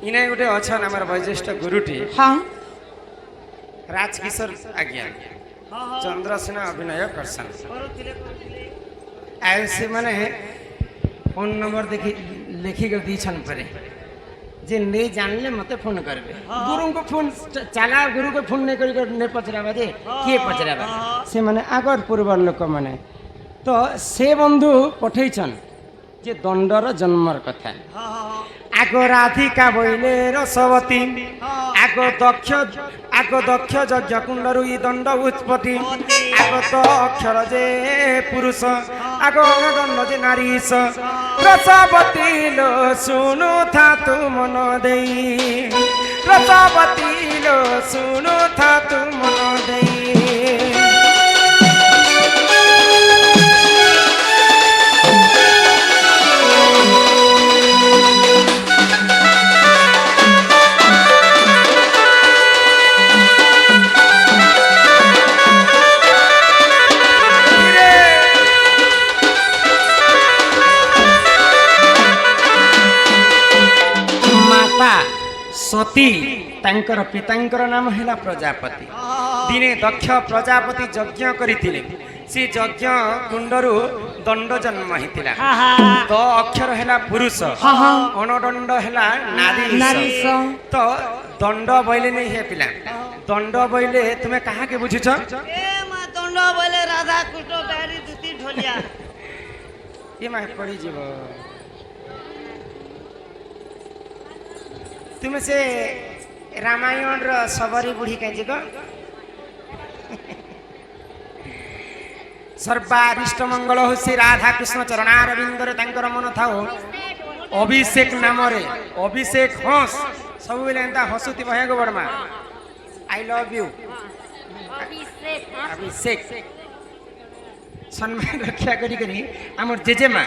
इना गोटे अच्छा आम वैशिष्ट गुरुटी हाँ राजकिशोर आज्ञा चंद्रसेना अभिनय करसन से माने फोन नंबर देखी लिखिक दीछन परे जे नहीं जानले मते फोन करबे गुरु को फोन चला गुरु को फोन नहीं करी ने पचराबा जे किए पचराबा से माने आगर पूर्वर लोक माने तो से बंधु पठेछन जे दंडर जन्मर कथा आगो राधिका बइले रसवती आगो दक्ष यज्ञ कुंडरु ई दंड उत्पत्ति आगो तो अक्षर जे पुरुष आगो दंड जे नारीश रसवती लो सुनु था तू मन देई रसवती लो सुनु था तू मन देई सती तांकर पितांकर नाम है प्रजापति दिने दक्ष प्रजापति यज्ञ करथिले से यज्ञ कुंडरु दंड जन्म हितिला तो अक्षर है पुरुष अनदंड है नारी तो दंड बइले नहीं है पिला दंड बइले तुम्हें कहा के बुझुछ दंड बइले राधा कृष्ण बैरी दुती ढोलिया ये मा पड़ी जीव तुम्हें से रामायण रो सबरी बुढ़ी कहीं जगह सर्वारिष्ट मंगल हो श्री राधा कृष्ण चरणारविंदरे तांकर मन थाओ अभिषेक नाम रे अभिषेक हंस सब बेले एंता हसुती भया गो बड़मा आई लव यू अभिषेक सम्मान रक्षा करी करी हमर जेजेमा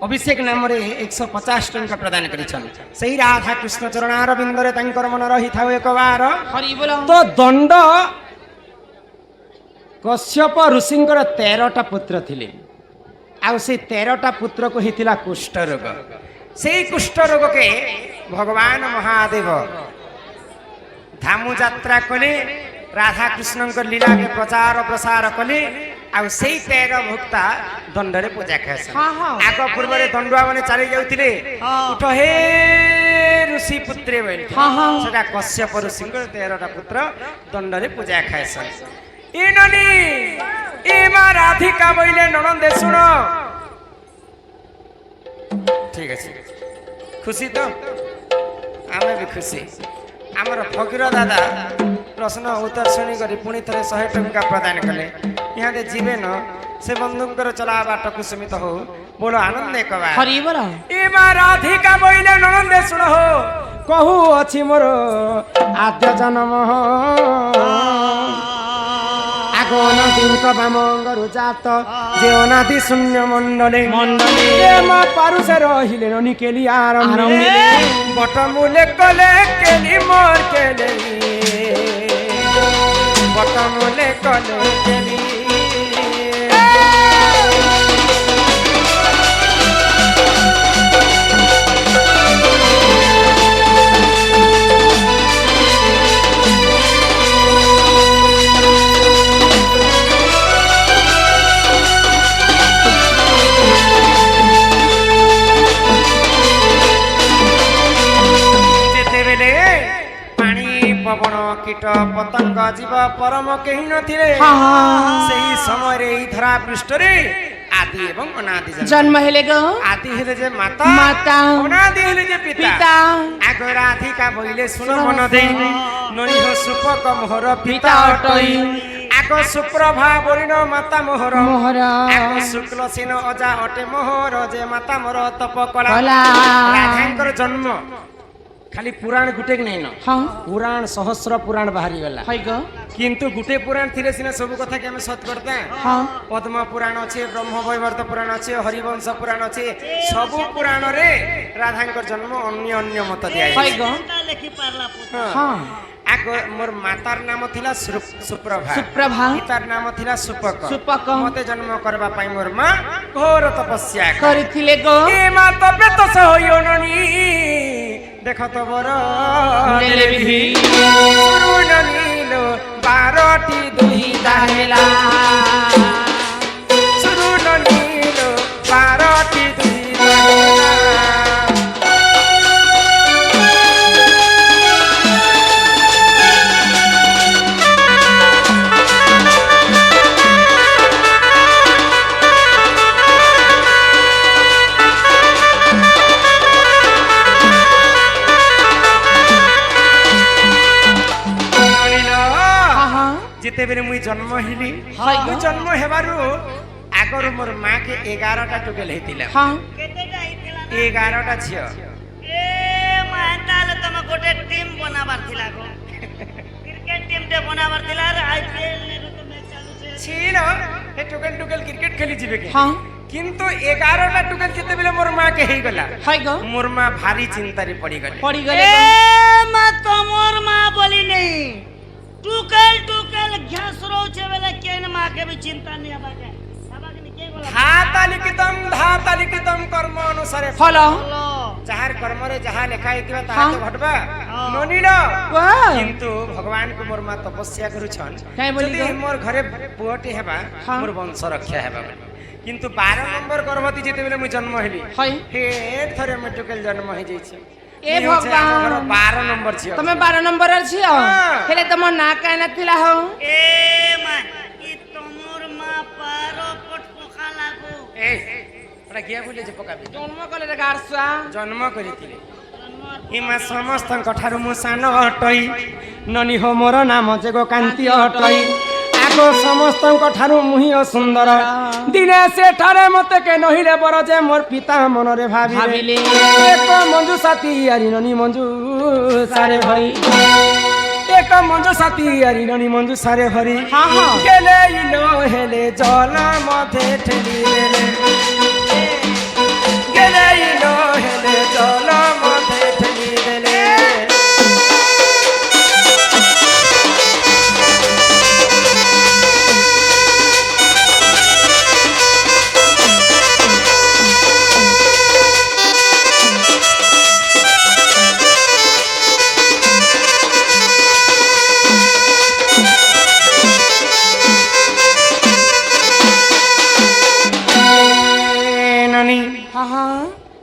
अभिषेक नाम रे 150 टंका प्रदान करिछन सही राधा कृष्ण चरणारविंदरे तांकर मन रही थाओ एक बार हरि बोल तो दंड कश्यप ऋषिंकर 13टा पुत्र थिले आ से 13टा पुत्र को हितिला कुष्ठ रोग से कुष्ठ रोग के भगवान महादेव धामु यात्रा कले राधा कृष्ण लीला के प्रचार प्रसार कले आ से 13 भक्ता दंडरे पूजा खास आग पूर्व दंडुआ माने चली जाउतिले उठ हे ऋषि पुत्रे बोल सेटा कश्यप ऋषिंकर 13टा पुत्र दंडरे पूजा खास ए ननी ए मा राधिका बोले ननंदे सुनो ठीक है खुशी तो आमे भी खुशी आमर फकीर दादा प्रश्न उत्तर शुणी करी पुणी थे 100 टंका प्रदान कले यहाँ दे जीवे न से बंधुकर चला बाट कुसुमित हो बोलो आनंद एक बार हरि बोल ए मा राधिका बोले ननंदे सुनो हो कहू अछि मोर आद्य जन्म आगो नदी बामंगरु जात जे अनादि शून्य मंडले मा पारुसे रहिले ननी केली आरंभे बटमुले कले केली मोर केली बटमुले कले केली पवन कीट पतंग जीव परम कहीं नथिले सही समय रे धरा पृष्ठ रे आदि एवं अनादि जन्म हेले गो आदि हेले जे माता माता अनादि हेले जे पिता आगो राधिका बोले सुन मन देई ननी हो सुपक मोहर पिता अटई आगो सुप्रभा बोलिन माता मोहर आगो शुक्ल सेन अजा अटे मोहर जे माता मोर तप कला राधांकर जन्म खाली पुराण गुटे नहीं न पुराण सहस्र पुराण बाहरी गला किंतु गुटे पुराण थिले सिना सब कथा के हम सत करता पद्म पुराण अच्छे ब्रह्म वैवर्त पुराण अच्छे हरिवंश पुराण अच्छे सब पुराण रे राधांकर जन्म अन्य अन्य मत दिया लेखि पारला आगो मोर मातार नाम थिला सुप्रभा पितार नाम थिला सुपक मते जन्म करबा पाई मोर मां घोर तपस्या करिथिले गो ए मां तबे तो होयो ननी देख দেখো তো বড় শুরুন নীল 12টি দুই দাহেলা শুরুন নীল 12টি দুই দাহেলা যেতেবেলে মুই জন্ম হেলি মুই জন্ম হেবারু আগর মোর মাকে 11টা টুকেল হইতিলা কেতেটা আইতিলা 11টা ঝিও এ মা তাহলে তুমি গোটে টিম বনাবার থিলা গো ক্রিকেট টিমতে বনাবার থিলা আর আইপিএল নেরু তো ম্যাচ চালু ছে ছিল এ টুকেল টুকেল ক্রিকেট খেলি যাবে কি কিন্তু 11টা টুকেল যেতেবেলে মোর মাকে হই গলা মোর মা ভারী চিন্তারে পড়ি গলে এ মা তোমার মা বলি নেই টুকেল টুকেল ঘাস রোছে বেলে কেন মা के भी चिंता नहीं आबाके आबाके नहीं के बोला ধাতা লিখিতম কর্ম অনুসারে ফল যাহার কর্মরে যাহা লেখা হইতিবা তাহা তো ঘটবা ননিল কিন্তু ভগবান কো মোর মা তপস্যা করুছন যদি মোর ঘরে পুয়টি হেবা মোর বংশ রক্ষা হেবা কিন্তু 12 নম্বর গর্ভবতী যেতেবেলে মুই জন্ম হেলি হে থরে মে টুকেল জন্ম হই যাইছে ए भगवान 12 नंबर छियो तमे 12 नंबर छियो हेले तम ना काहे न थिला हो ए मा ई तमोर मा पारो पट पका लागो ए ओटा किया बोले जे पकाबी जन्म कले रे गारसुआ जन्म करिथिले इमा समस्त कठारु मु सानो हटई ननी हो मोर नाम जे गो कांति हटई आगो समस्त कठारु मुहि सुंदर दिने से ठारे मते के नहिले बर जे मोर पिता मनरे भाबिले एक मंजू साथी यारी ननी मंजू सारे भई एक मंजू साथी यारी ननी मंजू सारे भरी गेले इलो हेले जल मथे ठेली गेले इलो हेले जल मथे ठेली देले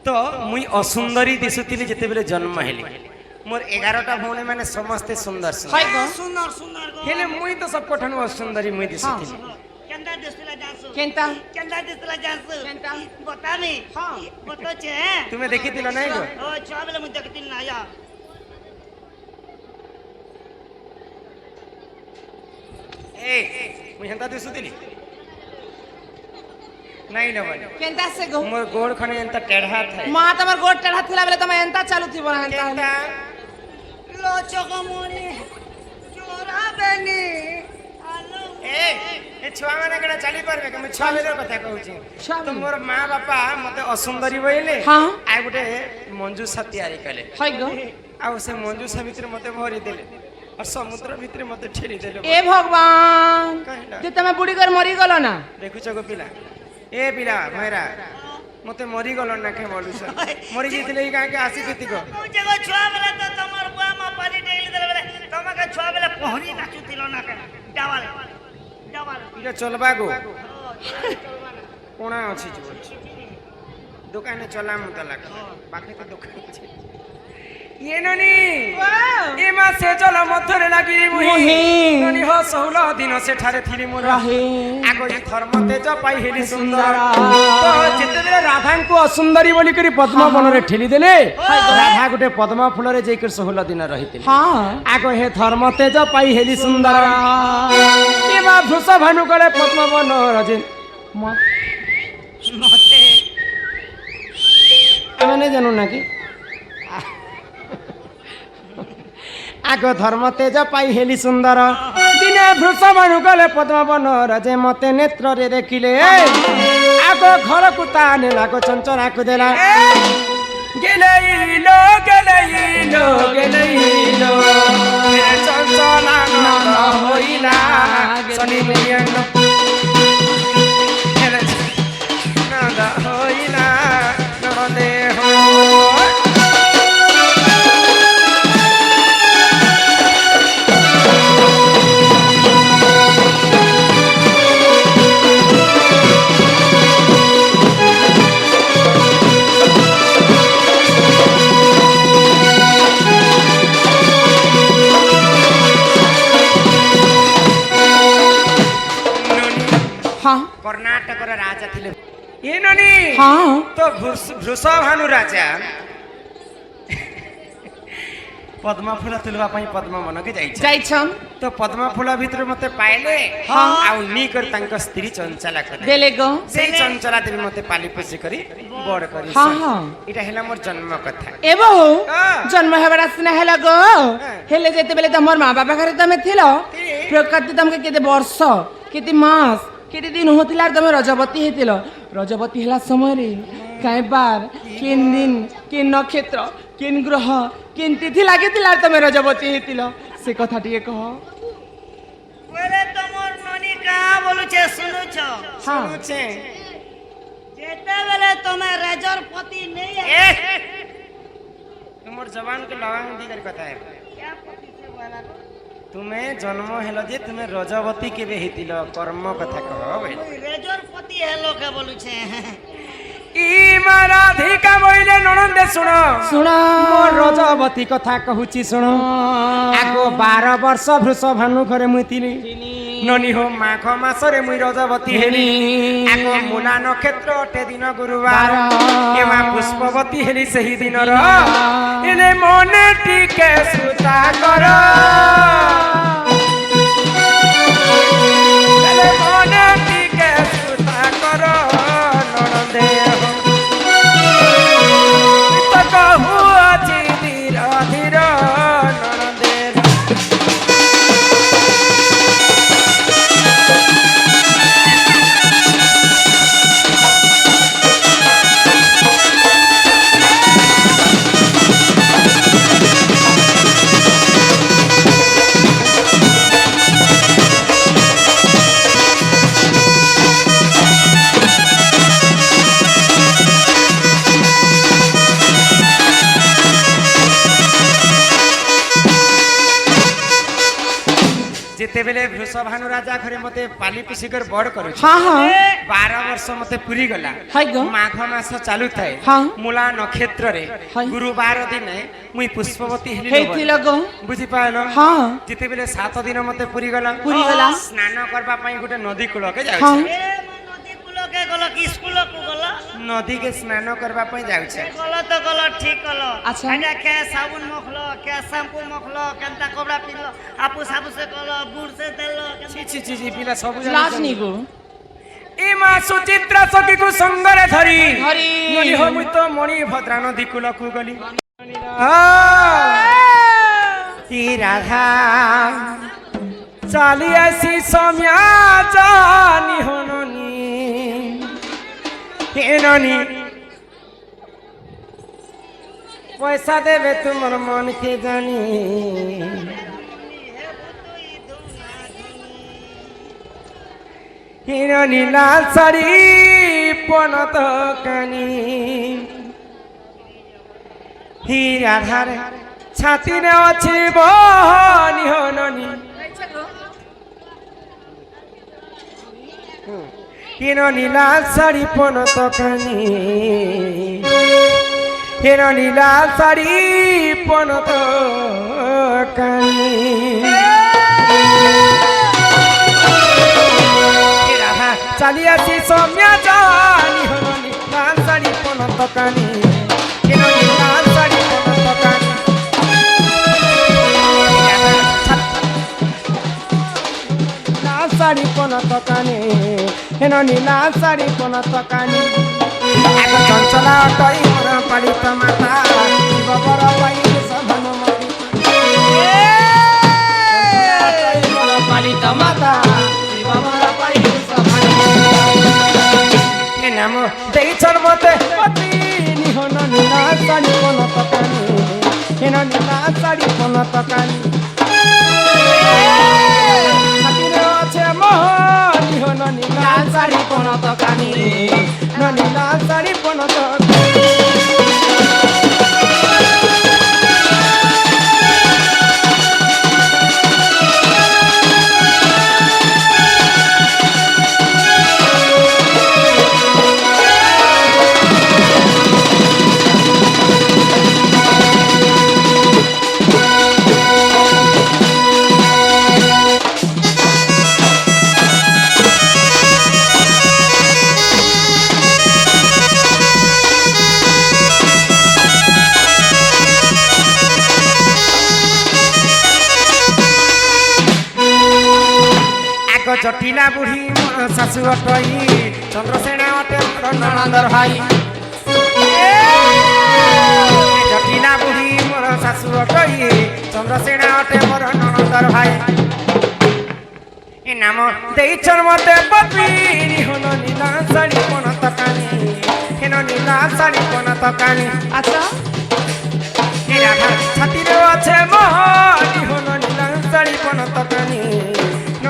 तो मुई असुंदरी दिसुतिली जेतेबेले जन्म हेली मोर 11टा भौणी माने समस्ते सुंदर सुंदर सुंदर गो हेले मुई तो सब कोठनु असुंदरी मुई दिसुतिली केंदा दिसला जासु केंता दिसला जासु केंता बतामी हां बतो छे तुम्हें देखितिला नाही गो ओ छाबले मु देखतिल ना या ए मुई हंता दिसुतिली नहीं न बने केंता से गो मोर गोड़ खने एंता टेढ़ा था मां तमर गोट टेढ़ा थिला बेले तमे एंता चालू थी बना एंता लो चोकमोनी चोरा बेनी आलो ए छुआ माने केडा चली परबे के छुआ बेले कथा कहू छी तो मोर मां बापा मते असुंदरी बोइले हां आ गुटे मंजू सा तैयारी कले हाय गो आ से मंजू सा भीतर मते भरी देले और समुद्र भीतर मते ठेली देले ए भगवान जे तमे बुड़ी कर मरी गलो ना देखु छ गो पिला ए पिला भैरा मते मरी गलो ना के बोलू छ मरी जितले ई का के आसी दिति को ओ जगह छुआ बेले तो तमर बुआ मा पानी टेली देले बेले तमा के छुआ बेले पहरी नाचु तिलो ना के डावाल इटा चलबा गो कोना अछि जो दुकाने चला मत लाग बाकी तो दुकान छै ये ननी ए मा से चल मथरे लागि मुही ननी हो 16 दिन से ठारे थिली मोर आगो ई धर्मते ज पाई हेली सुंदर तो जेते बेले राधा को असुंदरी बोली करी पद्म वन रे ठेली देले राधा गुटे पद्म फूल रे जेकर 16 दिन रहितिले हां आगो हे धर्मते ज पाई हेली सुंदर ए मा भूष भानु गले पद्म वन रजे मते आमे जानू ना कि आगो धर्म तेज पाई हेली सुंदर दिने भृषमणु गले पद्मवन रजे मते नेत्र रे देखिले आगो घर को ताने लागो चंचरा को देला गेलेइलो गेलेइलो गेलेइलो मेरे चंचला न होइला सनी मियन हेले न होइला न दे हो কর্ণাটকর রাজা ଥିଲେ এ ননি হ্যাঁ তো বৃষভানু রাজা পদ্ম ফুল তুলবা পাই পদ্ম মনকে যাইছে যাইছন তো পদ্ম ফুল ভিতরে মতে পাইলে হ্যাঁ। আউ নি করে তাঙ্ক স্ত্রী চঞ্চলা করে দেলে গো সেই চঞ্চলা দেবী মতে পালি পোষি করি বড় করি হ্যাঁ হ্যাঁ এটা হেলা মোর জন্ম কথা এ বহু হ্যাঁ। জন্ম হেবার আসনা হেলা গো হেলে যেতেবেলে তোমার মা বাবা ঘরে তুমি থিল প্রকৃতি তোমাকে কেতে বর্ষ কেতে মাস কেতে দিন হতিলা আর তুমি রজবতী হইতিল রজবতী হেলা সমୟରେ কাইবার কিন দিন কিন নক্ষত্র কিন গ্রহ কিন তিথি লাগিতিলা আর তুমি রজবতী হইতিল সে কথা টিকে কহ বলে তোমার ননি কা বলুছে শুনুছ হ্যাঁ শুনুছে যেতেবেলে তুমি রেজর পতি নেই এ তোমার জবান কে লগান দিগর কথা है क्या पति से बोला তুমি জন্ম হেল যে তুমি রজবতী কেবে হইতিল কর্ম কথা কহ ভাই রেজর পতি হেলো কে বলুছে ই মারাধিকা বইলে ননন্দে শুণ শুণ মোর রজবতী কথা কহুছি শুণ আগ 12 ବର୍ଷ বৃষଭାনু ঘরে মুই ଥିଲି ননি হো মাঘ মাসরে মুই রজবতী হেলি আগ মূলা নক্ষত্র অটে দিন গুরুবার এমা পুষ্পবতী হেলি সেই দিনর এনে মনে টিকে সুতা কর এনে মনে টিকে সুতা কর ননন্দে তো কহু আছি ধীর ধীর ননন্দে যেতেবেলে বৃষভানু রাজা ঘরে মতে পালি পুষি করে বড় করুছে হ্যাঁ হ্যাঁ 12 ବର୍ଷ মতে পুরি গলা হাই গো মাঘ মাস চালু থাই হ্যাঁ। মূলা নক্ষত্রে হাই। গুরুবার দিনে মুই পুষ্পবতী হেলি ହେଇଥିଲ গো বুঝি পাইল হ্যাঁ যেতেবেলে 7 দিন মতে পুরি গলা পুরি গলা। স্নান করবা পাই গোটে নদী কূলকে হ্যাঁ যাଉଛି এ মা নদী কুলকে গল কি স্কুল কু গল নদী কে স্নান করবা পাই যাଉଛି গল তো গল ঠিক গল আচ্ছা। এটা কে সাবুন মখলো কে শ্যাম্পু মখলো কেনতা কপড়া পিনলো আপু সাবু সে গল বুড় সে দেলো ছি ছি ছি ছি পিলা সবু লাজ নি গো এ মা সুচিত্রা সখী কু সঙ্গরে ধরি ধরি। ননি হো মুই তো মণি ভদ্রা নদী কূলকু গলি ই রাধা চালি আসি সময়া জানি হননি হে ননি পয়সা দেবে তোমার মন কে জানি হিরণী লাল শাড়ি পনত কানি হীরাধার ছাতিরে আছে বহনি হননি হিরণী লাল শাড়ি পনত কানি হিরণী লাল শাড়ি পনত কানি চালি আসি সৌম্যা জানি হননি লাল শাড়ি পনত কানি হিরণী লাল শাড়ি পনত কানি লাল শাড়ি পনত কানি হিরণী লাল শাড়ি পনত কানি এক চঞ্চলা অটই মোর পালিত মাতা শিব বর পাই সধন মরি মোর পালিত মাতা শিব বর পাই সধন এ নাম দেইছর মতে অতি নিহন নীলা শাড়ি পনত কানি হেন নীলা শাড়ি পনত কানি ছাতিরে আছে মোহ নিহন নীলা শাড়ি পনত কানি নীলা শাড়ি পনত জটিলা বুঢ়ী মোৰ শাশু অটই চন্দ্ৰসেনা অটে মোৰ ননন্দৰ ভাই জটিলা বুঢ়ী মোৰ শাশু অটই চন্দ্ৰসেনা অটে মোৰ ননন্দৰ ভাই এ নাম দেইছৰ মতে পত্নী হল নীলা শাড়ী পনত কানি হেন নীলা শাড়ী পনত কানি আচ্ছা এ রাধা ছাতিরে আছে মনি হল নীলা শাড়ী পনত কানি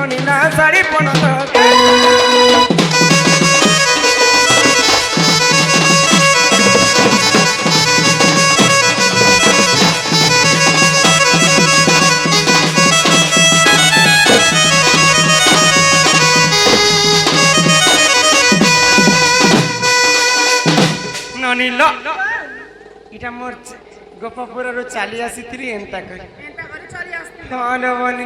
নীলা শাড়ী পনত কানি ନନିଲ ଏଇଟା ମୋର ଗୋପପୁରରୁ ଚାଲି ଆସିଥିଲି ଏନ୍ତା କରି ହଁ ନବନି